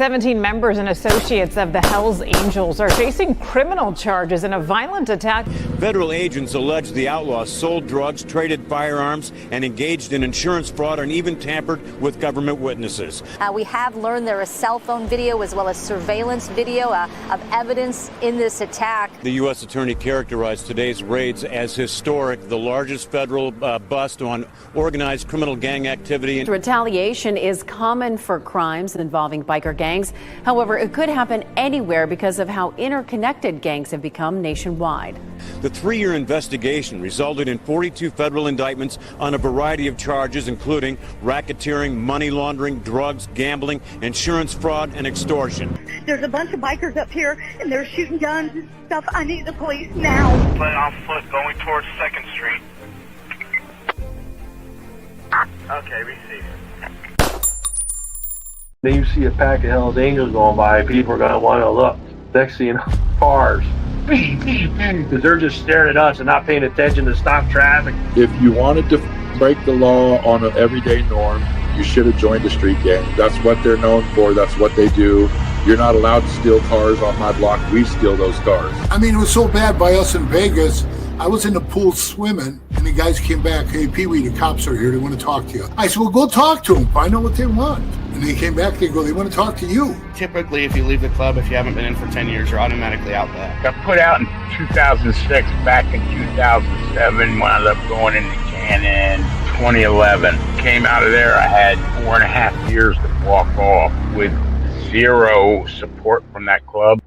17 members and associates of the Hells Angels are facing criminal charges in a violent attack. Federal agents allege the outlaws sold drugs, traded firearms, and engaged in insurance fraud and even tampered with government witnesses. We have learned there is cell phone video as well as surveillance video of evidence in this attack. The U.S. attorney characterized today's raids as historic, the largest federal bust on organized criminal gang activity. Retaliation is common for crimes involving biker gangs. However, it could happen anywhere because of how interconnected gangs have become nationwide. The 3-year investigation resulted in 42 federal indictments on a variety of charges, including racketeering, money laundering, drugs, gambling, insurance fraud, and extortion. There's a bunch of bikers up here, and they're shooting guns and stuff. I need the police now. Play on foot going towards 2nd Street. Okay, receive. Then you see a pack of Hells Angels going by, people are going to want to look. Next thing you know, cars. Because they're just staring at us and not paying attention to stop traffic. If you wanted to break the law on an everyday norm, you should have joined the street gang. That's what they're known for. That's what they do. You're not allowed to steal cars on my block. We steal those cars. I mean, it was so bad by us in Vegas. I was in the pool swimming, and the guys came back. Hey, Pee-wee, the cops are here. They want to talk to you. I said, well, go talk to them. Find out what they want. And they came back. They go, they want to talk to you. Typically, if you leave the club, if you haven't been in for 10 years, you're automatically out back. Got put out in 2006. Back in 2007, wound up going into Cannon. 2011. Came out of there. I had 4.5 years to walk off with zero support from that club.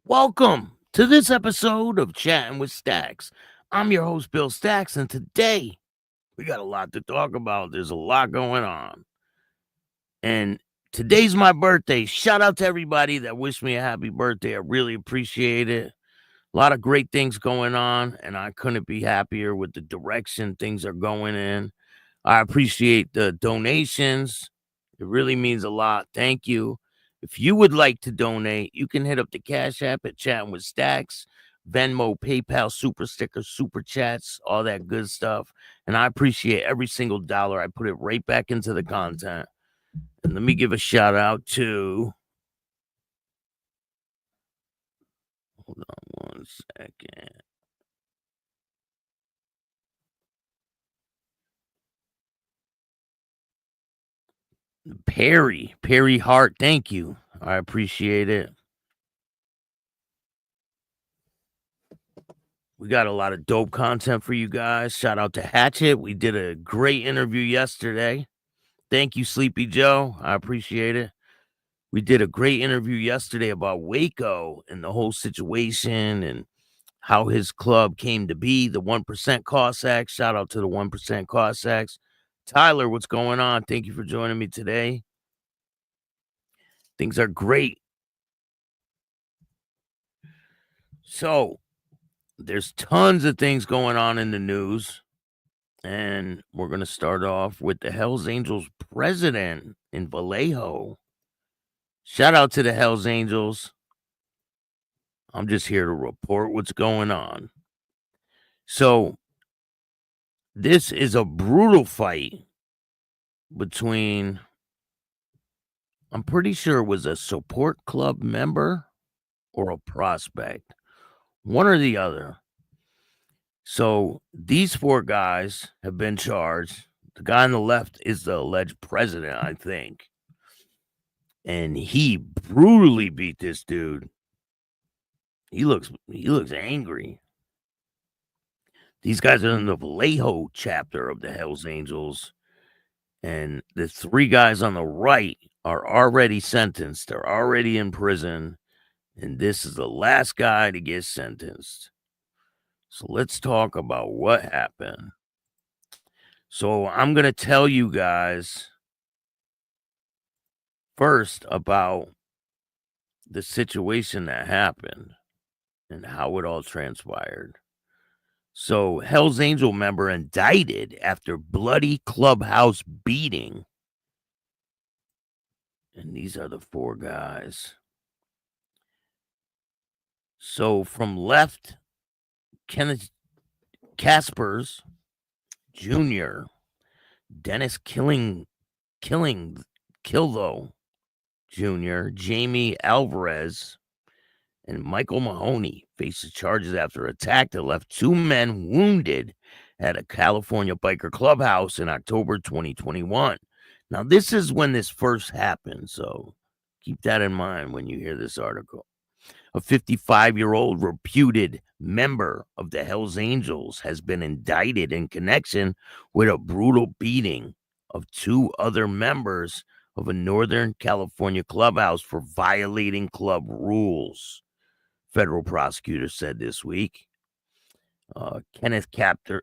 Welcome to this episode of Chatting with Stacks. I'm your host, Bill Stacks, and today we got a lot to talk about. There's a lot going on. And today's my birthday. Shout out to everybody that wished me a happy birthday. I really appreciate it. A lot of great things going on, and I couldn't be happier with the direction things are going in. I appreciate the donations. It really means a lot. Thank you. If you would like to donate, you can hit up the Cash App at Chatting with Stacks, Venmo, PayPal, Super Stickers, Super Chats, all that good stuff. And I appreciate every single dollar. I put it right back into the content. And let me give a shout out to... Hold on 1 second. Perry Hart, thank you. I appreciate it. We got a lot of dope content for you guys. Shout out to Hatchet. We did a great interview yesterday. Thank you, Sleepy Joe. I appreciate it. We did a great interview yesterday about Waco and the whole situation and how his club came to be, the 1% Cossacks. Shout out to the 1% Cossacks. Tyler, what's going on? Thank you for joining me today. Things are great. So, there's tons of things going on in the news. And we're going to start off with the Hells Angels president in Vallejo. Shout out to the Hells Angels. I'm just here to report what's going on. So, this is a brutal fight between, I'm pretty sure it was a support club member or a prospect. One or the other. So these 4 guys have been charged. The guy on the left is the alleged president, I think. And he brutally beat this dude. He looks angry. These guys are in the Vallejo chapter of the Hells Angels. And the 3 guys on the right are already sentenced. They're already in prison. And this is the last guy to get sentenced. So let's talk about what happened. So I'm going to tell you guys first about the situation that happened and how it all transpired. So, Hells Angel member indicted after bloody clubhouse beating. And these are the 4 guys. So, from left, Kenneth Caspers Jr., Dennis Killough Jr., Jaime Alvarez, and Michael Mahoney faces charges after an attack that left 2 men wounded at a California biker clubhouse in October 2021. Now, this is when this first happened, so keep that in mind when you hear this article. A 55-year-old reputed member of the Hells Angels has been indicted in connection with a brutal beating of 2 other members of a Northern California clubhouse for violating club rules, federal prosecutors said this week. Kenneth Caspers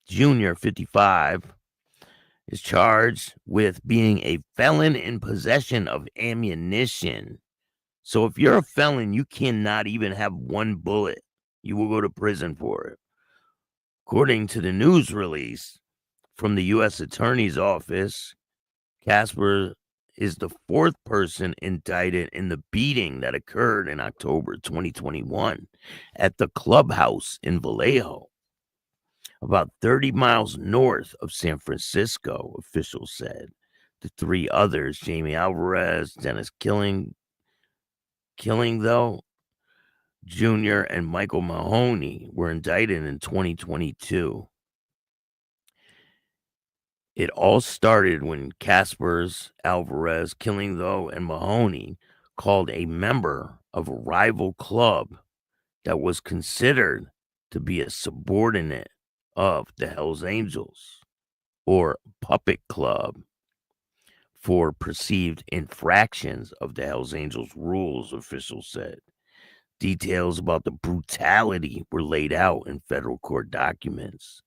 Jr., 55, is charged with being a felon in possession of ammunition. So if you're a felon, you cannot even have 1 bullet. You will go to prison for it. According to the news release from the U.S. Attorney's Office, Casper is the 4th person indicted in the beating that occurred in October 2021 at the clubhouse in Vallejo, about 30 miles north of San Francisco, officials said. The 3 others, Jaime Alvarez, Dennis Killough Jr., and Michael Mahoney, were indicted in 2022. It all started when Caspers, Alvarez, Killough, and Mahoney called a member of a rival club that was considered to be a subordinate of the Hells Angels, or puppet club, for perceived infractions of the Hells Angels rules, officials said. Details about the brutality were laid out in federal court documents.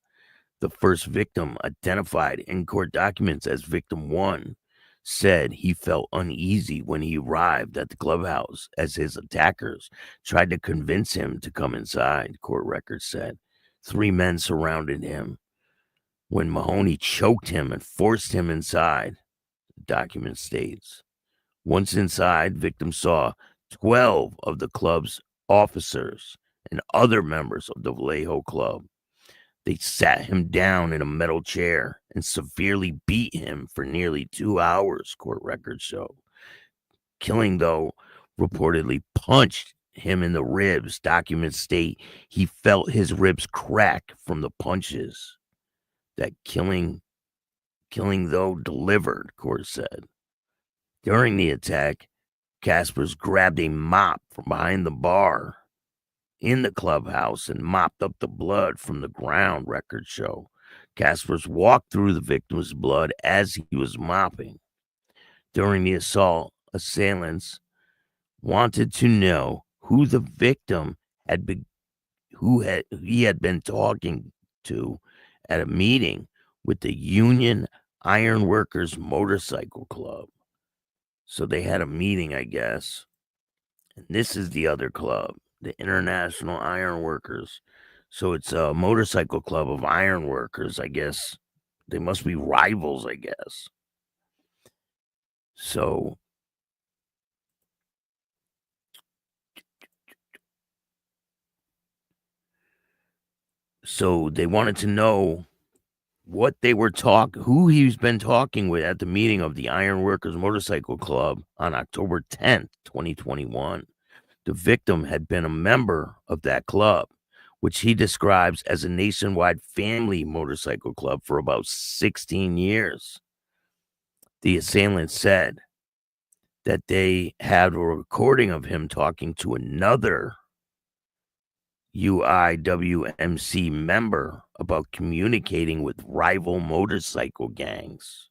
The first victim, identified in court documents as Victim 1, said he felt uneasy when he arrived at the clubhouse as his attackers tried to convince him to come inside, court records said. 3 men surrounded him when Mahoney choked him and forced him inside, the document states. Once inside, victims saw 12 of the club's officers and other members of the Vallejo club. They sat him down in a metal chair and severely beat him for nearly 2 hours, court records show. Killough reportedly punched him in the ribs. Documents state he felt his ribs crack from the punches that Killough delivered, court said. During the attack, Caspers grabbed a mop from behind the bar in the clubhouse and mopped up the blood from the ground, records show. Caspers walked through the victim's blood as he was mopping. During the assault, assailants wanted to know who the victim he had been talking to at a meeting with the Union Iron Workers Motorcycle Club. So they had a meeting, I guess. And this is the other club, the International Iron Workers. So it's a motorcycle club of iron workers, I guess. They must be rivals, I guess. So they wanted to know what they were who he's been talking with at the meeting of the Iron Workers Motorcycle Club on October 10th, 2021. The victim had been a member of that club, which he describes as a nationwide family motorcycle club, for about 16 years. The assailant said that they had a recording of him talking to another UIWMC member about communicating with rival motorcycle gangs.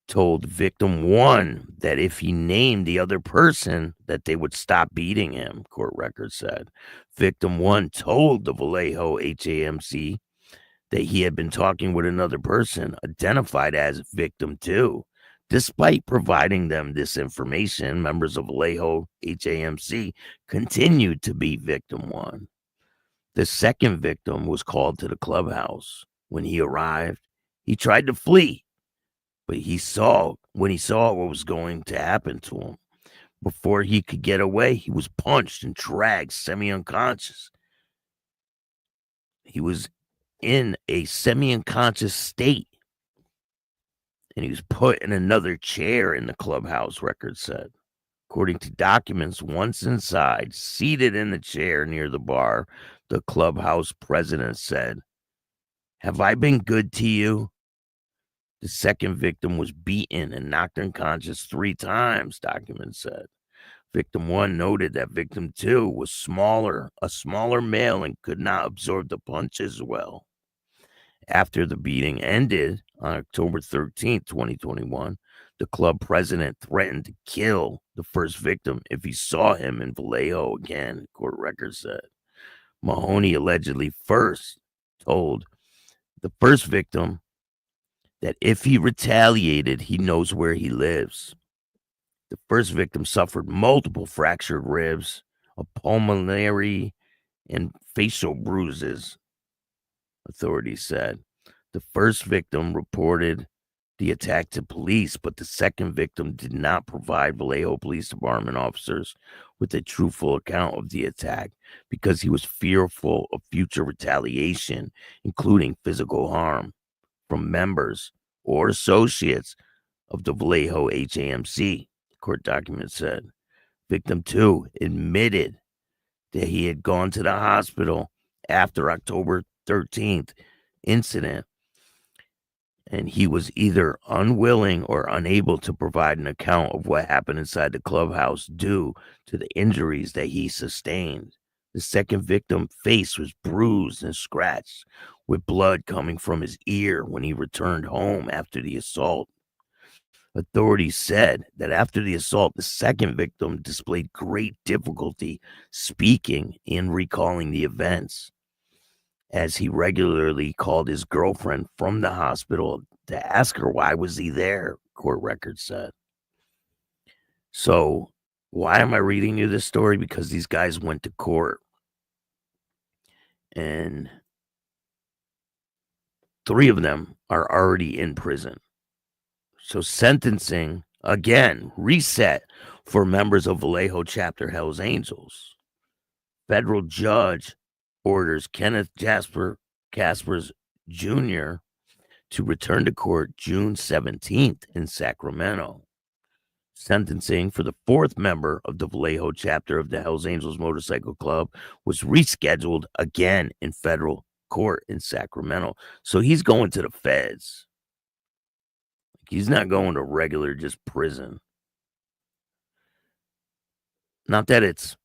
Told Victim 1 that if he named the other person that they would stop beating him, court records said. Victim 1 told the Vallejo HAMC that he had been talking with another person identified as Victim 2. Despite providing them this information, members of Vallejo HAMC continued to beat Victim 1. The second victim was called to the clubhouse. When he arrived, he tried to flee, but when he saw what was going to happen to him, before he could get away, he was punched and dragged semi-unconscious. he was in a semi-unconscious state, and he was put in another chair in the clubhouse, records said. According to documents, once inside, seated in the chair near the bar, the clubhouse president said, "Have I been good to you?" The second victim was beaten and knocked unconscious 3 times, documents said. Victim 1 noted that victim 2 was a smaller male, and could not absorb the punches well. After the beating ended on October 13th, 2021, the club president threatened to kill the first victim if he saw him in Vallejo again, court records said. Mahoney allegedly first told the first victim that if he retaliated, he knows where he lives. The first victim suffered multiple fractured ribs, a pulmonary and facial bruises, authorities said. The first victim reported the attack to police, but the second victim did not provide Vallejo Police Department officers with a truthful account of the attack because he was fearful of future retaliation, including physical harm from members or associates of the Vallejo HAMC, court documents said. Victim 2 admitted that he had gone to the hospital after October 13th incident, and he was either unwilling or unable to provide an account of what happened inside the clubhouse due to the injuries that he sustained. The second victim's face was bruised and scratched, with blood coming from his ear when he returned home after the assault. Authorities said that after the assault, the second victim displayed great difficulty speaking and recalling the events, as he regularly called his girlfriend from the hospital to ask her why was he there, court records said. So why am I reading you this story? Because these guys went to court, and 3 of them are already in prison. So sentencing, again, reset for members of Vallejo chapter Hells Angels. Federal judge orders Kenneth Caspers Jr. to return to court June 17th in Sacramento. Sentencing for the 4th member of the Vallejo chapter of the Hells Angels Motorcycle Club was rescheduled again in federal court in Sacramento. So he's going to the feds. He's not going to regular just prison. Not that it's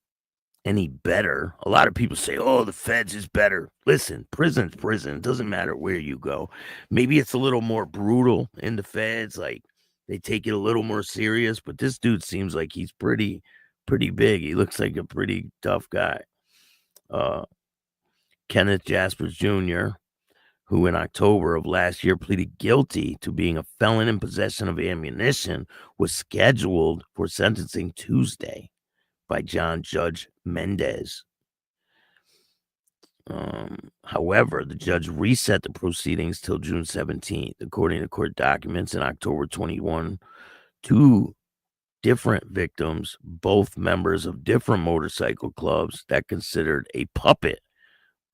any better. A lot of people say, oh, the feds is better. Listen, prison's prison. It doesn't matter where you go. Maybe it's a little more brutal in the feds. Like, they take it a little more serious. But this dude seems like he's pretty big. He looks like a pretty tough guy. Kenneth Caspers Jr., who in October of last year pleaded guilty to being a felon in possession of ammunition, was scheduled for sentencing Tuesday by Judge Mendez. However, the judge reset the proceedings till June 17th. According to court documents, in October 21, 2 different victims, both members of different motorcycle clubs that considered a puppet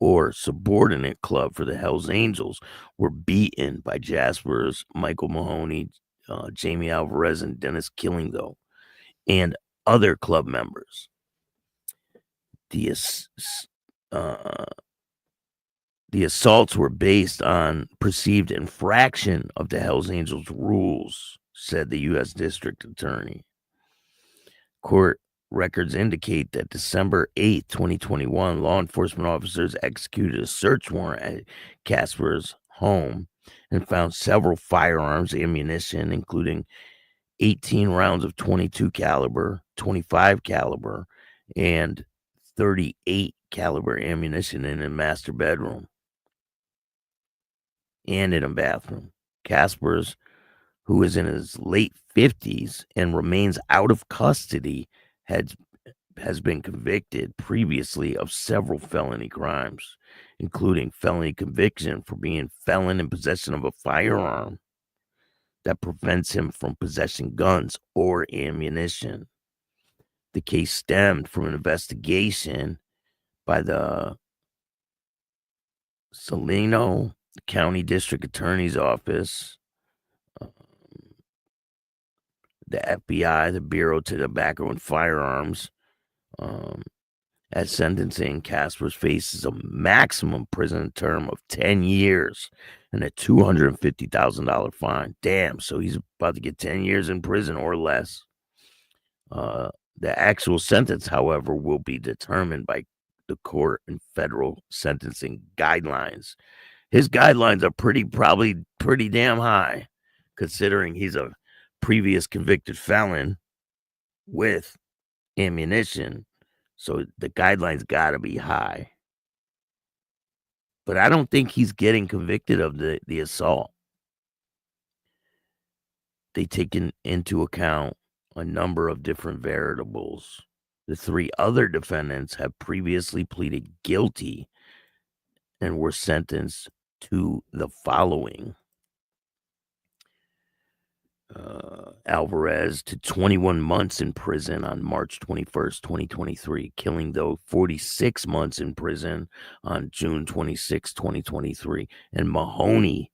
or subordinate club for the Hells Angels, were beaten by Caspers, Michael Mahoney, Jaime Alvarez, and Dennis Killough, and other club members. The assaults were based on perceived infraction of the Hells Angels rules, said the U.S. District Attorney. Court records indicate that December 8, 2021, law enforcement officers executed a search warrant at Caspers' home and found several firearms, ammunition, including 18 rounds of 22 caliber, 25 caliber, and 38 caliber ammunition in a master bedroom and in a bathroom. Caspers, who is in his late 50s and remains out of custody, has been convicted previously of several felony crimes, including felony conviction for being felon in possession of a firearm that prevents him from possessing guns or ammunition. The case stemmed from an investigation by the Salino County District Attorney's Office, the FBI, the Bureau of Tobacco and Firearms. At sentencing, Caspers faces a maximum prison term of 10 years and a $250,000 fine. Damn, so he's about to get 10 years in prison or less. The actual sentence, however, will be determined by the court and federal sentencing guidelines. His guidelines are probably pretty damn high, considering he's a previous convicted felon with ammunition. So the guidelines got to be high. But I don't think he's getting convicted of the assault. They take into account a number of different variables. The 3 other defendants have previously pleaded guilty and were sentenced to the following. Alvarez to 21 months in prison on March 21st, 2023. Killough, 46 months in prison on June 26, 2023. And Mahoney,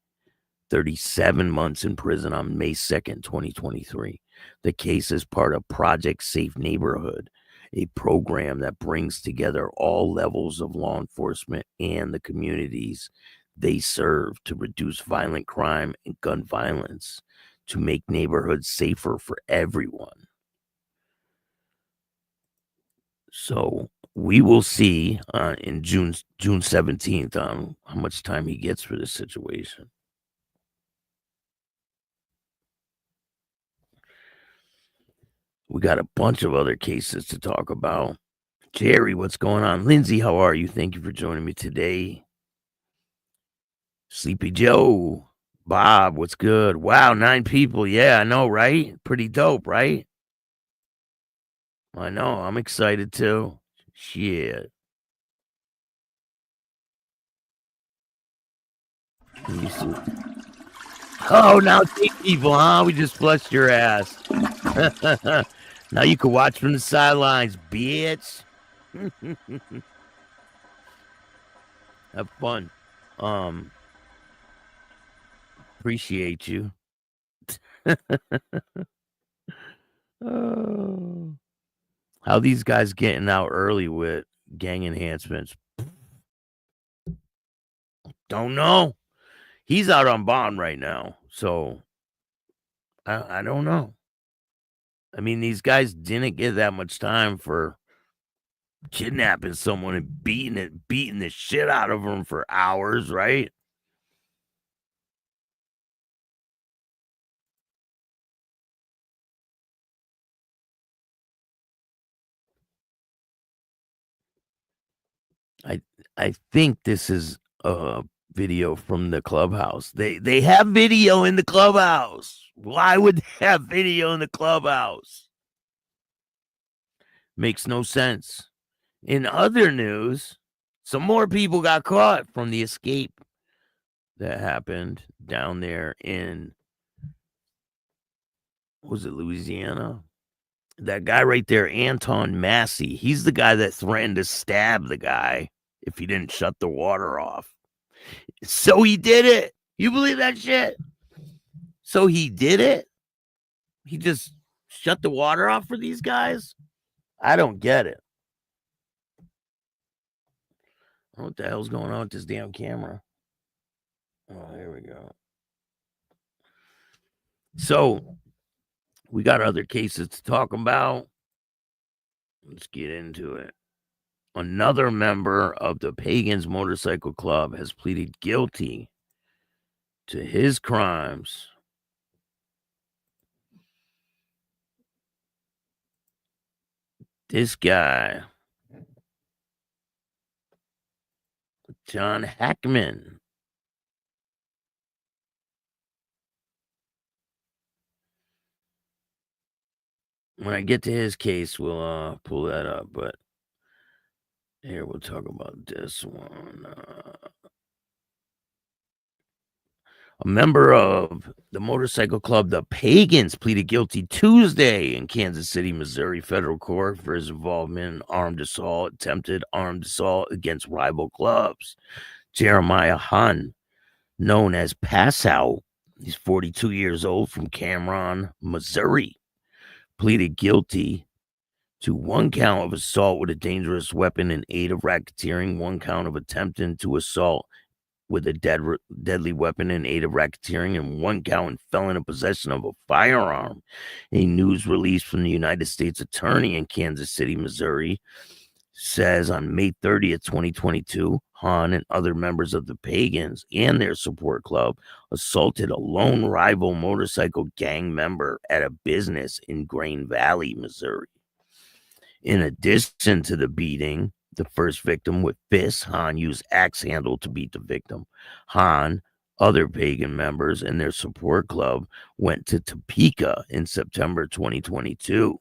37 months in prison on May 2nd, 2023. The case is part of Project Safe Neighborhood, a program that brings together all levels of law enforcement and the communities they serve to reduce violent crime and gun violence, to make neighborhoods safer for everyone. So we will see in June 17th on how much time he gets for this situation. We got a bunch of other cases to talk about. Jerry, what's going on? Lindsay, how are you? Thank you for joining me today. Sleepy Joe. Bob, what's good? Wow, 9 people. Yeah, I know, right? Pretty dope, right? I know. I'm excited too. Shit. Oh, now it's 8 people, huh? We just flushed your ass. Now you can watch from the sidelines, bitch. Have fun. Appreciate you. Oh. How these guys getting out early with gang enhancements? Don't know. He's out on bond right now, so I don't know. I mean, these guys didn't get that much time for kidnapping someone and beating the shit out of them for hours, right? I think this is a video from the clubhouse. They have video in the clubhouse. Why would they have video in the clubhouse? Makes no sense. In other news, some more people got caught from the escape that happened down there in, was it Louisiana? That guy right there, Anton Massey. He's the guy that threatened to stab the guy if he didn't shut the water off. So he did it. You believe that shit? So he did it? He just shut the water off for these guys? I don't get it. I don't know what the hell's going on with this damn camera. Oh, here we go. So we got other cases to talk about. Let's get into it. Another member of the Pagans Motorcycle Club has pleaded guilty to his crimes. This guy, John Hackman. When I get to his case, we'll pull that up, but here, we'll talk about this one. A member of the motorcycle club, the Pagans, pleaded guilty Tuesday in Kansas City, Missouri federal court for his involvement in attempted armed assault against rival clubs. Jeremiah Hahn, known as Pass Out, he's 42 years old, from Cameron, Missouri, pleaded guilty to 1 count of assault with a dangerous weapon in aid of racketeering, 1 count of attempting to assault with a deadly weapon in aid of racketeering, and 1 count in felon in possession of a firearm. A news release from the United States Attorney in Kansas City, Missouri, says on May 30th, 2022, Hahn and other members of the Pagans and their support club assaulted a lone rival motorcycle gang member at a business in Grain Valley, Missouri. In addition to the beating, the first victim with fists, Hahn used axe handle to beat the victim. Hahn, other pagan members, and their support club went to Topeka in September 2022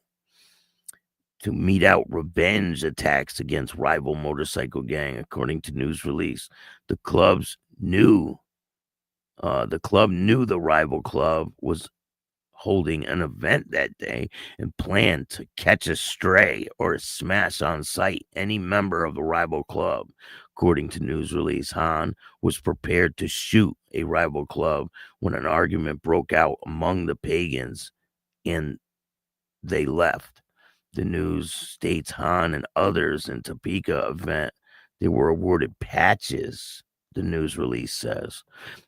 to mete out revenge attacks against rival motorcycle gang, according to news release. The club knew the rival club was holding an event that day and planned to catch a stray or smash on sight any member of the rival club. According to news release, Hahn was prepared to shoot a rival club when an argument broke out among the pagans and they left. The news states Hahn and others in Topeka event, they were awarded patches, the news release says.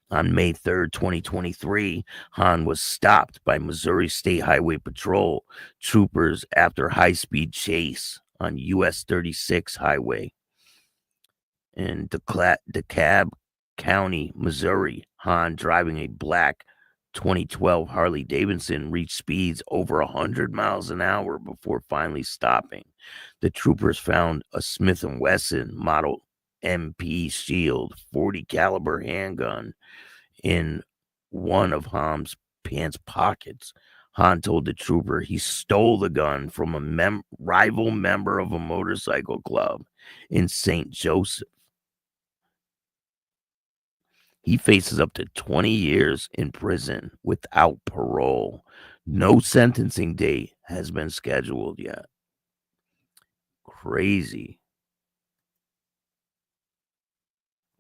On May 3rd, 2023, Hahn was stopped by Missouri State Highway Patrol troopers after high-speed chase on U.S. 36 highway in DeKalb County, Missouri. Hahn, driving a black 2012 Harley Davidson, reached speeds over 100 miles an hour before finally stopping. The troopers found a Smith & Wesson model MP Shield 40 caliber handgun in one of Hahn's pants pockets. Hahn told the trooper he stole the gun from a rival member of a motorcycle club in St. Joseph. He faces up to 20 years in prison without parole. No sentencing date has been scheduled yet. Crazy.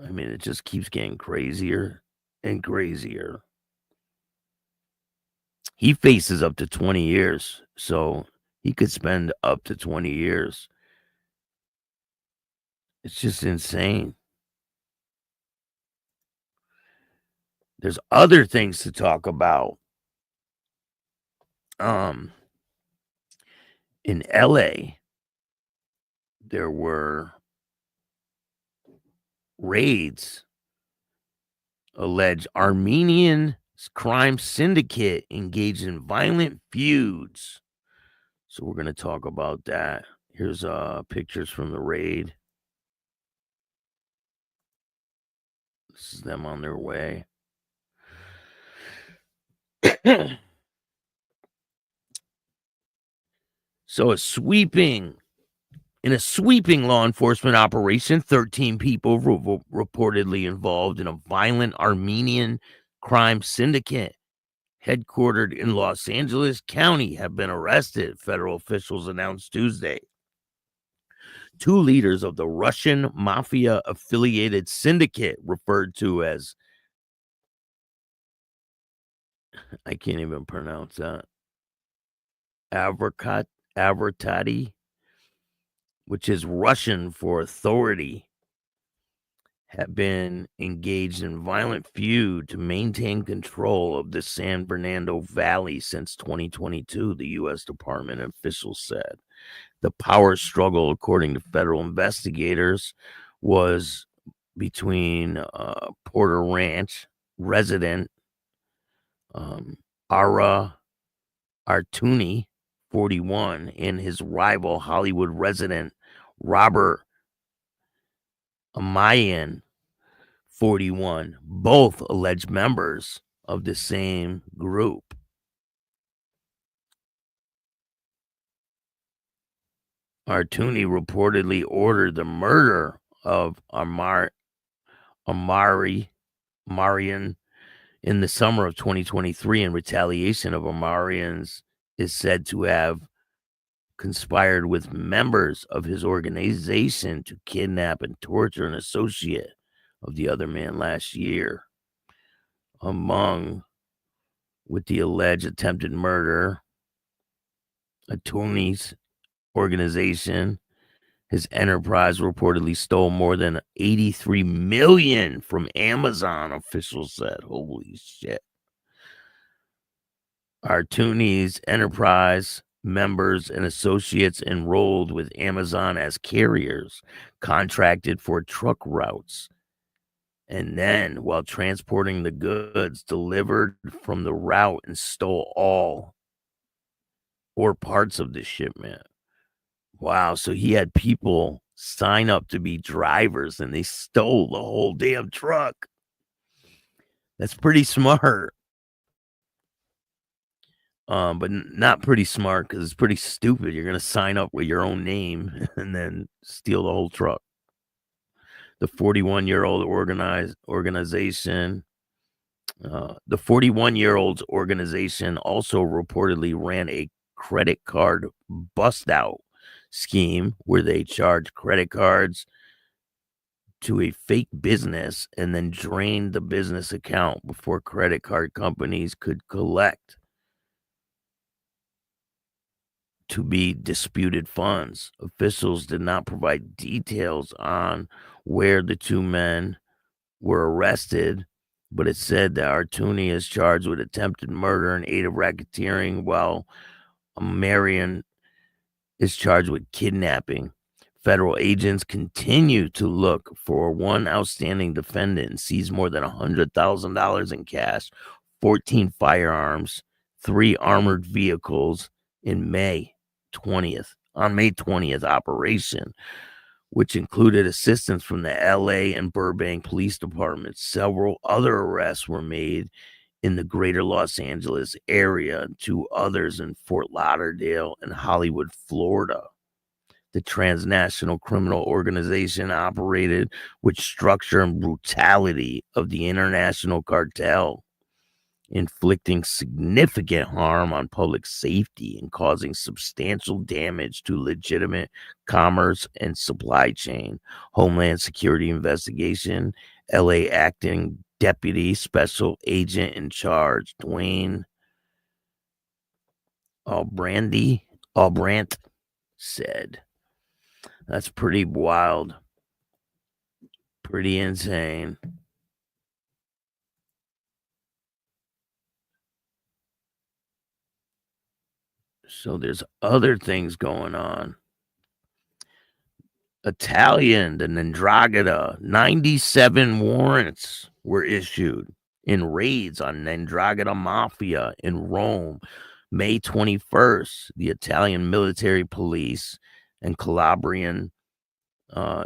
I mean, it just keeps getting crazier and crazier. He faces up to 20 years, so he could spend up to 20 years. It's just insane. There's other things to talk about. In LA, there were raids. Alleged Armenian crime syndicate engaged in violent feuds. So we're going to talk about that. Here's pictures from the raid. This is them on their way. So in a sweeping law enforcement operation, 13 people reportedly involved in a violent Armenian crime syndicate headquartered in Los Angeles County have been arrested, federal officials announced Tuesday. 2 leaders of the Russian mafia-affiliated syndicate, referred to as, I can't even pronounce that, Avertati, which is Russian for authority, have been engaged in violent feud to maintain control of the San Fernando Valley since 2022, the U.S. Department officials said. The power struggle, according to federal investigators, was between Porter Ranch resident Ara Artuni, 41, and his rival Hollywood resident Robert Amayan, 41, both alleged members of the same group. Artuni reportedly ordered the murder of Marian in the summer of 2023 in retaliation of Amarian's is said to have conspired with members of his organization to kidnap and torture an associate of the other man last year. Among with the alleged attempted murder, attorney's organization, his enterprise reportedly stole more than $83 million from Amazon, officials said. Holy shit. Artuni's enterprise members and associates enrolled with Amazon as carriers, contracted for truck routes, and then, while transporting the goods, delivered from the route and stole all or parts of the shipment. Wow, so he had people sign up to be drivers and they stole the whole damn truck. That's pretty smart. But not pretty smart, because it's pretty stupid. You're going to sign up with your own name and then steal the whole truck. The 41-year-old organization, the 41-year-old's organization also reportedly ran a credit card bust-out scheme where they charged credit cards to a fake business and then drained the business account before credit card companies could collect to be disputed funds. Officials did not provide details on where the two men were arrested, but it said that Artuni is charged with attempted murder and aid of racketeering, while Marion is charged with kidnapping. Federal agents continue to look for one outstanding defendant and seize more than $100,000 in cash, 14 firearms, 3 armored vehicles in May 20th operation, which included assistance from the LA and Burbank police departments. Several other arrests were made in the greater Los Angeles area, and 2 others in Fort Lauderdale and Hollywood, Florida. The transnational criminal organization operated with structure and brutality of the international cartel, inflicting significant harm on public safety and causing substantial damage to legitimate commerce and supply chain. Homeland Security Investigation, LA Acting Deputy Special Agent in Charge, Dwayne Albrandt said. That's pretty wild. Pretty insane. So there's other things going on. Italian, the Ndrangheta, 97 warrants were issued in raids on Ndrangheta Mafia in Rome. May 21st, the Italian military police and Calabrian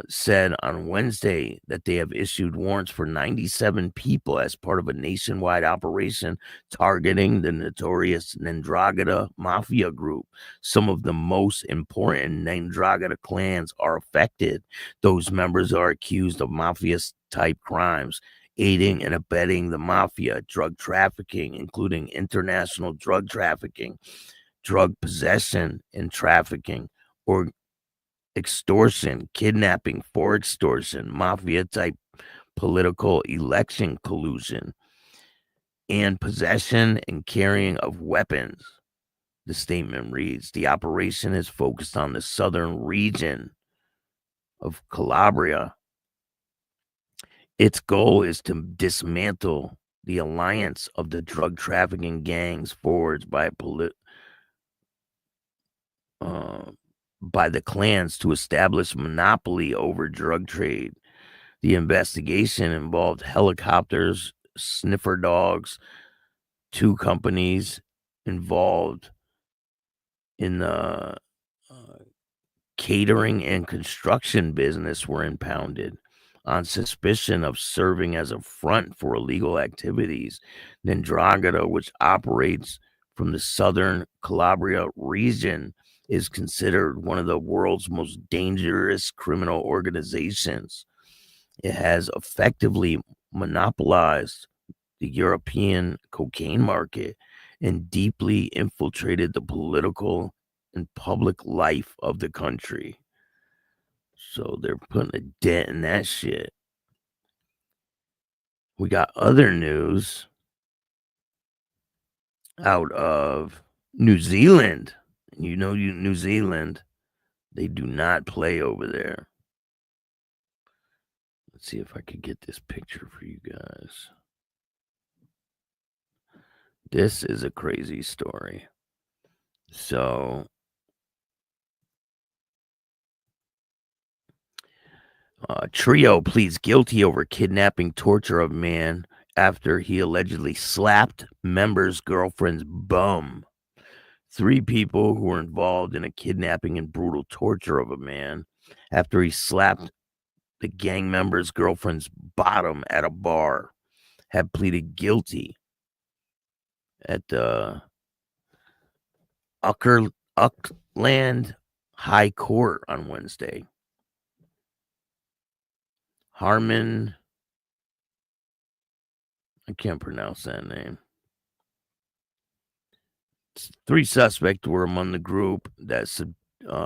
said on Wednesday that they have issued warrants for 97 people as part of a nationwide operation targeting the notorious Ndrangheta Mafia group. Some of the most important Ndrangheta clans are affected. Those members are accused of mafia-type crimes, aiding and abetting the mafia, drug trafficking, including international drug trafficking, drug possession and trafficking, or extortion, kidnapping for extortion, mafia-type political election collusion, and possession and carrying of weapons. The statement reads, the operation is focused on the southern region of Calabria. Its goal is to dismantle the alliance of the drug trafficking gangs forged by the clans to establish monopoly over drug trade. The investigation involved helicopters, sniffer dogs. 2 companies involved in the catering and construction business were impounded on suspicion of serving as a front for illegal activities. Ndrangheta, which operates from the southern Calabria region, is considered one of the world's most dangerous criminal organizations. It has effectively monopolized the European cocaine market and deeply infiltrated the political and public life of the country. So they're putting a dent in that shit. We got other news out of New Zealand. New Zealand, they do not play over there. Let's see if I could get this picture for you guys. This is a crazy story. So, trio pleads guilty over kidnapping, torture of man after he allegedly slapped member's girlfriend's bum. 3 people who were involved in a kidnapping and brutal torture of a man after he slapped the gang member's girlfriend's bottom at a bar have pleaded guilty at the Auckland High Court on Wednesday. Harmon, I can't pronounce that name. 3 suspects were among the group that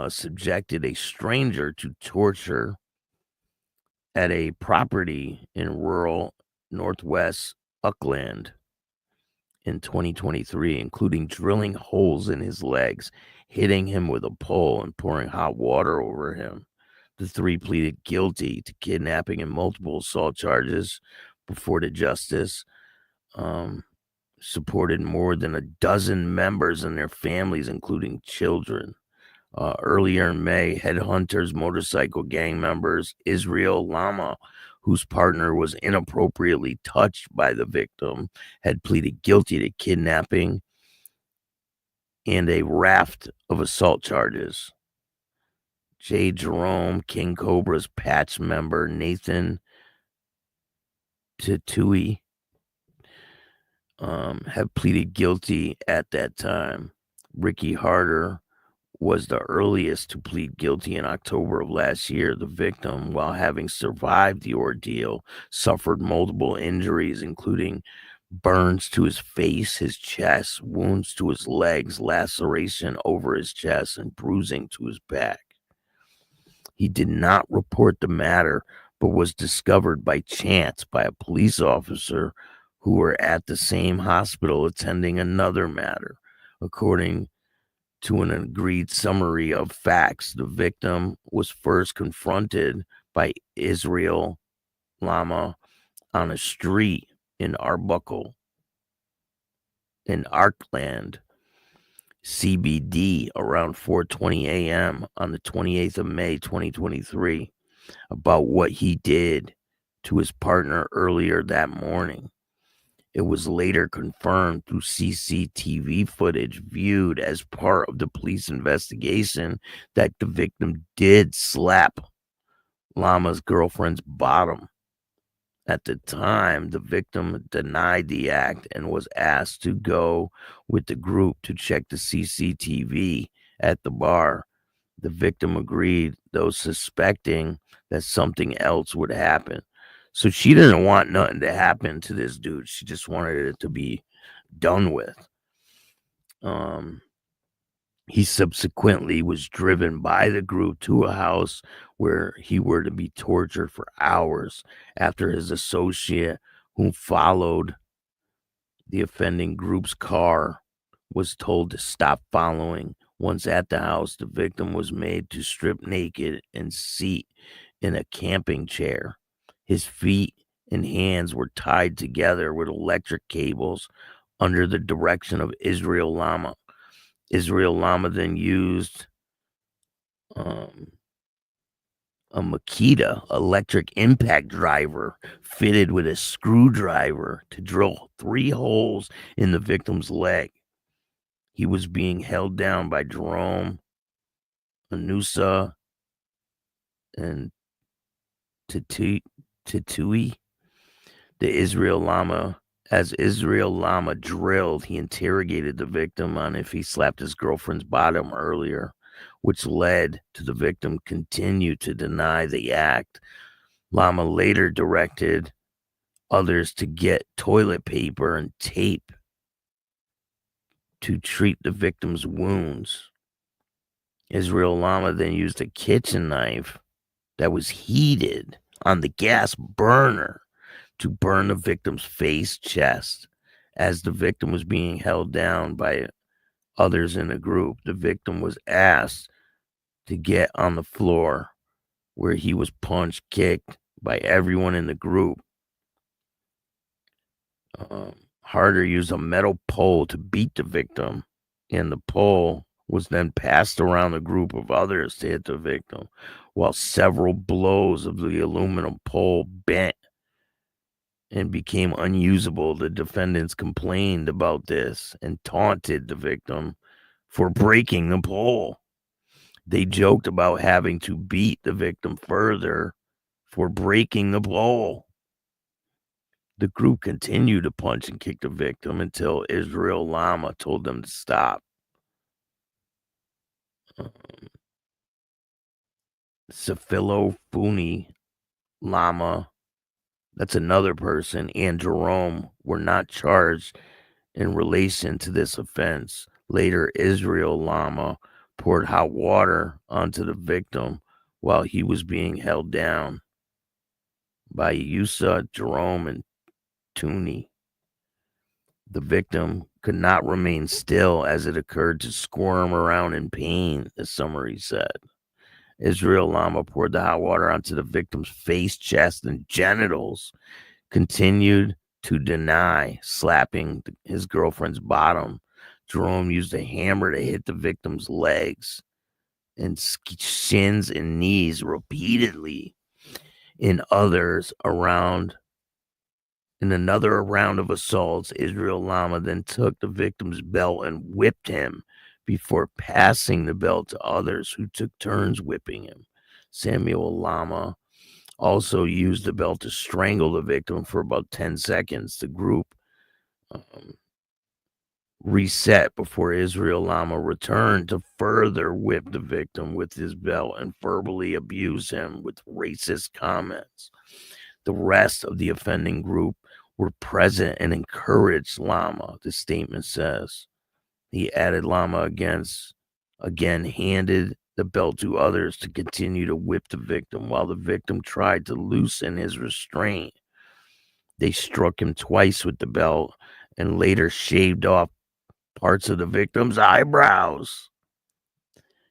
subjected a stranger to torture at a property in rural northwest Auckland in 2023, including drilling holes in his legs, hitting him with a pole, and pouring hot water over him. The 3 pleaded guilty to kidnapping and multiple assault charges before the justice. Supported more than a dozen members and their families, including children. Earlier in May, Headhunters motorcycle gang members Israel Lama, whose partner was inappropriately touched by the victim, had pleaded guilty to kidnapping and a raft of assault charges. J. Jerome, King Cobra's patch member Nathan Tatui have pleaded guilty at that time. Ricky Harder was the earliest to plead guilty in October of last year. The victim, while having survived the ordeal, suffered multiple injuries, including burns to his face, his chest, wounds to his legs, laceration over his chest, and bruising to his back. He did not report the matter, but was discovered by chance by a police officer who were at the same hospital attending another matter. According to an agreed summary of facts, the victim was first confronted by Israel Lama on a street in Arbuckle, in Arkland, CBD, around 4:20 a.m. on the 28th of May, 2023, about what he did to his partner earlier that morning. It was later confirmed through CCTV footage viewed as part of the police investigation that the victim did slap Lama's girlfriend's bottom. At the time, the victim denied the act and was asked to go with the group to check the CCTV at the bar. The victim agreed, though suspecting that something else would happen. So she didn't want nothing to happen to this dude. She just wanted it to be done with. He subsequently was driven by the group to a house where he were to be tortured for hours after his associate, who followed the offending group's car, was told to stop following. Once at the house, the victim was made to strip naked and seat in a camping chair. His feet and hands were tied together with electric cables under the direction of Israel Lama. Israel Lama then used a Makita electric impact driver fitted with a screwdriver to drill 3 holes in the victim's leg. He was being held down by Jerome, Anusa, and Tatui. As Israel Lama drilled, he interrogated the victim on if he slapped his girlfriend's bottom earlier, which led to the victim continue to deny the act. Lama later directed others to get toilet paper and tape to treat the victim's wounds. Israel Lama then used a kitchen knife that was heated on the gas burner to burn the victim's face, chest. As the victim was being held down by others in the group, the victim was asked to get on the floor, where he was punched, kicked by everyone in the group. Harder used a metal pole to beat the victim, and the pole was then passed around a group of others to hit the victim, while several blows of the aluminum pole bent and became unusable. The defendants complained about this and taunted the victim for breaking the pole. They joked about having to beat the victim further for breaking the pole. The group continued to punch and kick the victim until Israel Lama told them to stop. Safilo Funi Lama, that's another person, and Jerome were not charged in relation to this offense. Later, Israel Lama poured hot water onto the victim while he was being held down by Yusa, Jerome, and Tooney. The victim could not remain still as it occurred to squirm around in pain, the summary said. Israel Lama poured the hot water onto the victim's face, chest, and genitals, continued to deny slapping his girlfriend's bottom. Jerome used a hammer to hit the victim's legs and shins and knees repeatedly. In another round of assaults, Israel Lama then took the victim's belt and whipped him before passing the belt to others who took turns whipping him. Samuel Lama also used the belt to strangle the victim for about 10 seconds. The group reset before Israel Lama returned to further whip the victim with his belt and verbally abuse him with racist comments. The rest of the offending group were present and encouraged Lama, the statement says. He added Lama again handed the belt to others to continue to whip the victim while the victim tried to loosen his restraint. They struck him twice with the belt and later shaved off parts of the victim's eyebrows.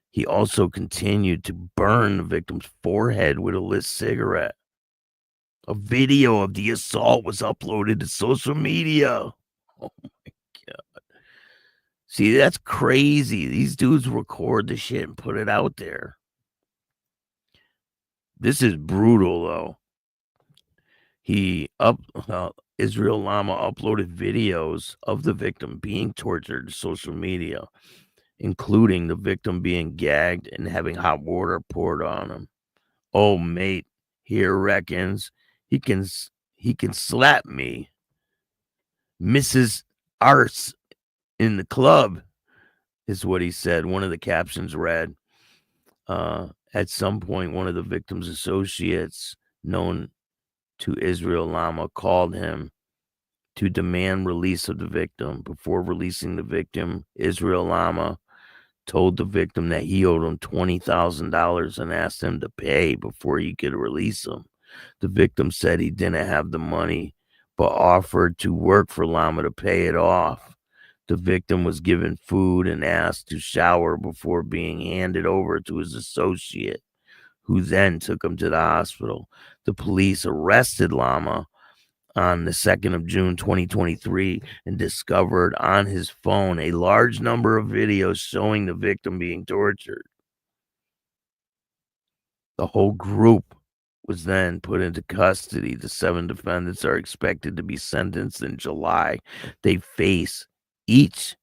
He also continued to burn the victim's forehead with a lit cigarette. A video of the assault was uploaded to social media. Oh my God. See, that's crazy. These dudes record the shit and put it out there. This is brutal, though. Israel Lama uploaded videos of the victim being tortured to social media, including the victim being gagged and having hot water poured on him. Oh, mate, here reckons he can slap me. Mrs. Arse in the club is what he said. One of the captions read, at some point, one of the victim's associates, known to Israel Lama, called him to demand release of the victim. Before releasing the victim, Israel Lama told the victim that he owed him $20,000 and asked him to pay before he could release him. The victim said he didn't have the money, but offered to work for Lama to pay it off. The victim was given food and asked to shower before being handed over to his associate, who then took him to the hospital. The police arrested Lama on the 2nd of June, 2023, and discovered on his phone a large number of videos showing the victim being tortured. The whole group was then put into custody. The 7 defendants are expected to be sentenced in July. They face each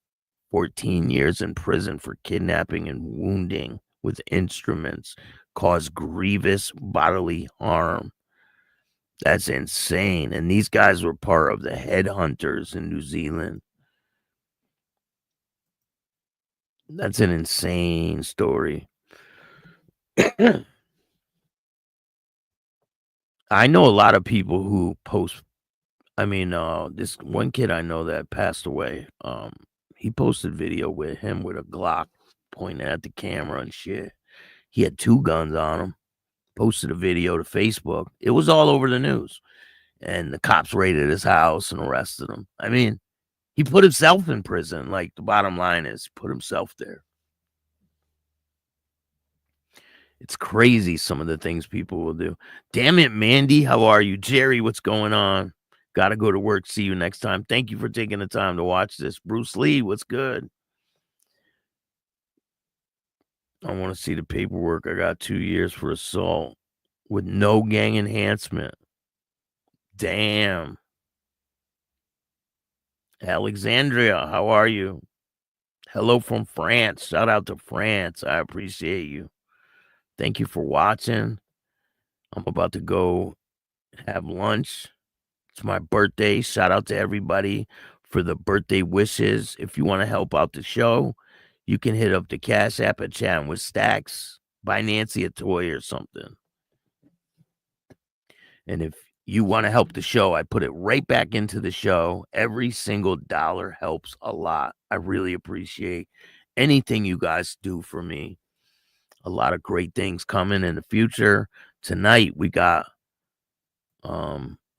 14 years in prison for kidnapping and wounding with instruments, cause grievous bodily harm. That's insane. And these guys were part of the headhunters in New Zealand. That's an insane story. I know a lot of people who post. This one kid I know that passed away. He posted video with him with a Glock pointing at the camera and shit. He had 2 guns on him. Posted a video to Facebook. It was all over the news. and the cops raided his house and arrested him. I mean, he put himself in prison. Like, the bottom line is, put himself there. It's crazy some of the things people will do. Damn it, Mandy. How are you? Jerry, what's going on? Got to go to work. See you next time. Thank you for taking the time to watch this. Bruce Lee, what's good? I want to see the paperwork. I got 2 years for assault with no gang enhancement. Damn. Alexandria, how are you? Hello from France. Shout out to France. I appreciate you. Thank you for watching. I'm about to go have lunch. It's my birthday. Shout out to everybody for the birthday wishes. If you want to help out the show, you can hit up the Cash App at Chatting with Stacks. Buy Nancy a toy or something. And if you want to help the show, I put it right back into the show. Every single dollar helps a lot. I really appreciate anything you guys do for me. A lot of great things coming in the future. Tonight we got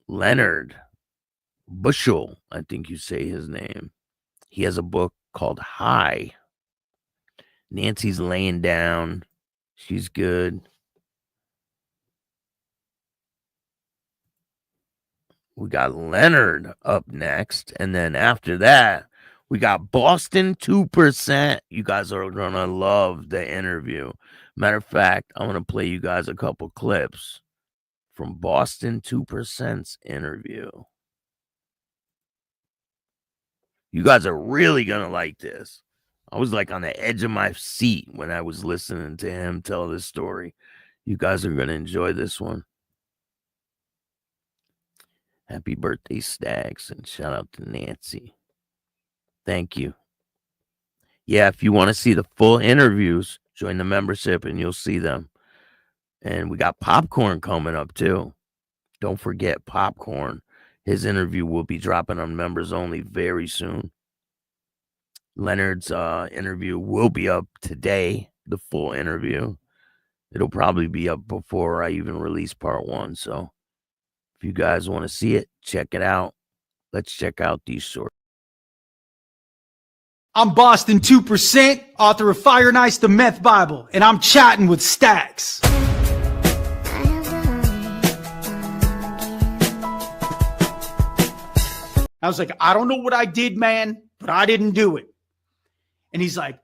Leonard Bushell, I think you say his name. He has a book called High. Nancy's laying down. She's good. We got Leonard up next. And then after that, we got Boston 2%. You guys are going to love the interview. Matter of fact, I'm going to play you guys a couple clips from Boston 2%'s interview. You guys are really going to like this. I was like on the edge of my seat when I was listening to him tell this story. You guys are going to enjoy this one. Happy birthday, Stags, and shout out to Nancy. Thank you. Yeah, if you want to see the full interviews, join the membership and you'll see them. And we got Popcorn coming up too. Don't forget Popcorn. His interview will be dropping on members only very soon. Leonard's interview will be up today, the full interview. It'll probably be up before I even release part 1. So if you guys want to see it, check it out. Let's check out these shorts. I'm Boston 2%, author of Fire and Ice, the Meth Bible, and I'm chatting with Stacks. I was like, I don't know what I did, man, but I didn't do it. And he's like,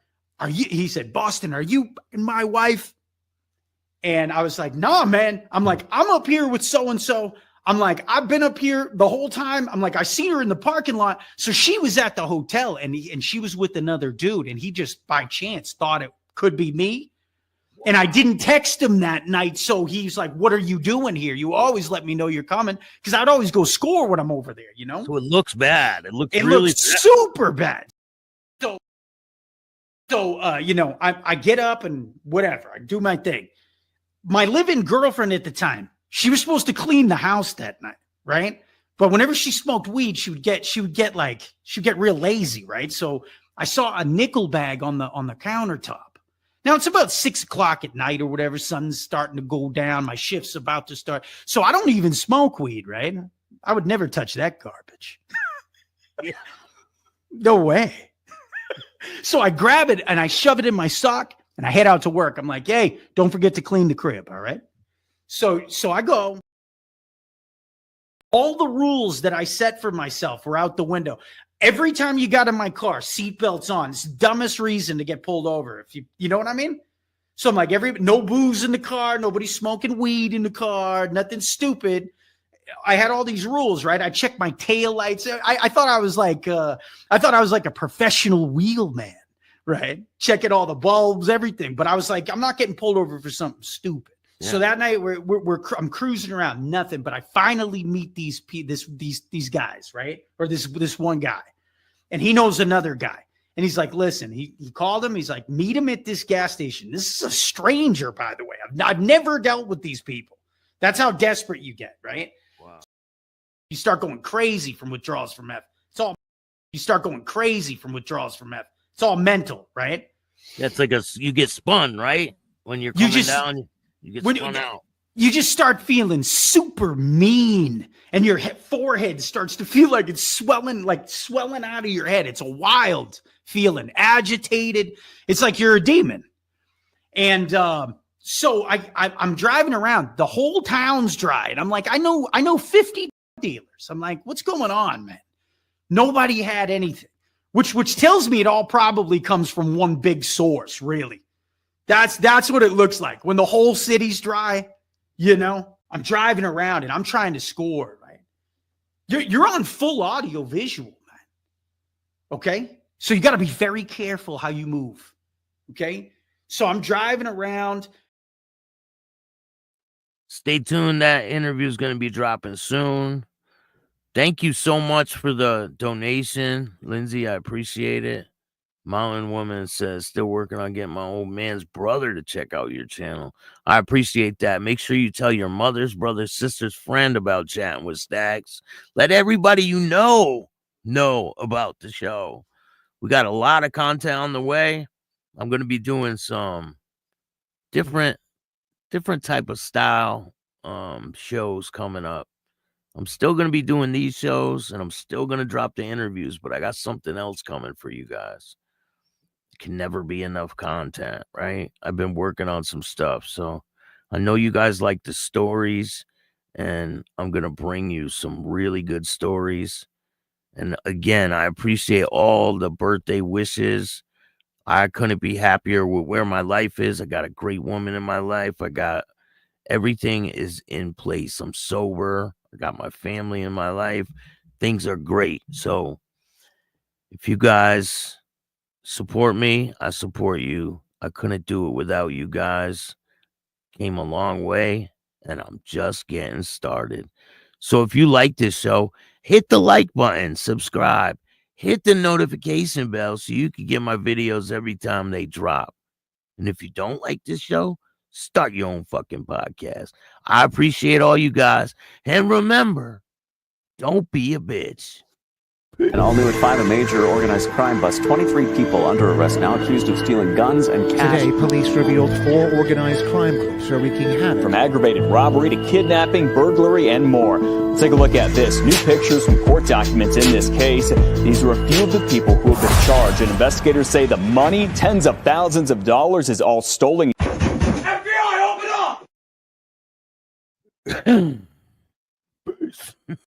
he said, Boston, are you my wife? And I was like, nah, man. I'm like, I'm up here with so-and-so. I'm like, I've been up here the whole time. I'm like, I seen her in the parking lot. So she was at the hotel and she was with another dude. And he just by chance thought it could be me. And I didn't text him that night. So he's like, what are you doing here? You always let me know you're coming. Because I'd always go score when I'm over there, you know? So it looks bad. It looks really super bad. So, you know, I get up and whatever. I do my thing. My live-in girlfriend at the time, she was supposed to clean the house that night, right? But whenever she smoked weed, she would get real lazy, right? So I saw a nickel bag on the countertop. Now it's about 6 o'clock at night or whatever. Sun's starting to go down. My shift's about to start. So I don't even smoke weed, right? I would never touch that garbage. No way. So I grab it and I shove it in my sock and I head out to work. I'm like, hey, don't forget to clean the crib. All right. So I go. All the rules that I set for myself were out the window. Every time you got in my car, seatbelts on. It's the dumbest reason to get pulled over. If you know what I mean? So I'm like, no booze in the car, nobody smoking weed in the car, nothing stupid. I had all these rules, right? I checked my tail lights. I thought I was like a professional wheelman, right? Checking all the bulbs, everything. But I was like, I'm not getting pulled over for something stupid. Yeah. So that night I'm cruising around, nothing. But I finally meet these guys, right? Or this one guy, and he knows another guy, and he's like, listen, he called him. He's like, meet him at this gas station. This is a stranger, by the way. I've never dealt with these people. That's how desperate you get, right? Wow. You start going crazy from withdrawals from meth. You start going crazy from withdrawals from meth. It's all mental, right? That's like you get spun, right? When you're coming down. You get spun out. you just start feeling super mean, and your forehead starts to feel like it's swelling out of your head. It's a wild feeling, agitated. It's like you're a demon. And so I'm driving around. The whole town's dry. And I'm like, I know 50 dealers. I'm like, what's going on, man? Nobody had anything, which tells me it all probably comes from one big source, really. That's what it looks like when the whole city's dry. You know, I'm driving around and I'm trying to score, right? You're on full audio visual, man. Okay? So you got to be very careful how you move. Okay? So I'm driving around. Stay tuned. That interview is going to be dropping soon. Thank you so much for the donation, Lindsay. I appreciate it. Mountain Woman says, still working on getting my old man's brother to check out your channel. I appreciate that. Make sure you tell your mother's, brother's, sister's friend about Chatting with Stacks. Let everybody you know about the show. We got a lot of content on the way. I'm going to be doing some different type of style shows coming up. I'm still going to be doing these shows, and I'm still going to drop the interviews, but I got something else coming for you guys. Can never be enough content, right? I've been working on some stuff, so I know you guys like the stories, and I'm going to bring you some really good stories. And again, I appreciate all the birthday wishes. I couldn't be happier with where my life is. I got a great woman in my life. I got everything is in place. I'm sober. I got my family in my life. Things are great. So if you guys support me, I support you. I couldn't do it without you guys. Came a long way, and I'm just getting started. So if you like this show, hit the like button, subscribe, hit the notification bell so you can get my videos every time they drop. And if you don't like this show, start your own fucking podcast. I appreciate all you guys. And remember, don't be a bitch. And all new at 5, a major organized crime bust. 23 people under arrest now accused of stealing guns and cash. Today, police revealed 4 organized crime groups are wreaking havoc. From aggravated robbery to kidnapping, burglary, and more. Let's take a look at this. New pictures from court documents in this case. These are a few of the people who have been charged. And investigators say the money, tens of thousands of dollars, is all stolen. FBI, open up!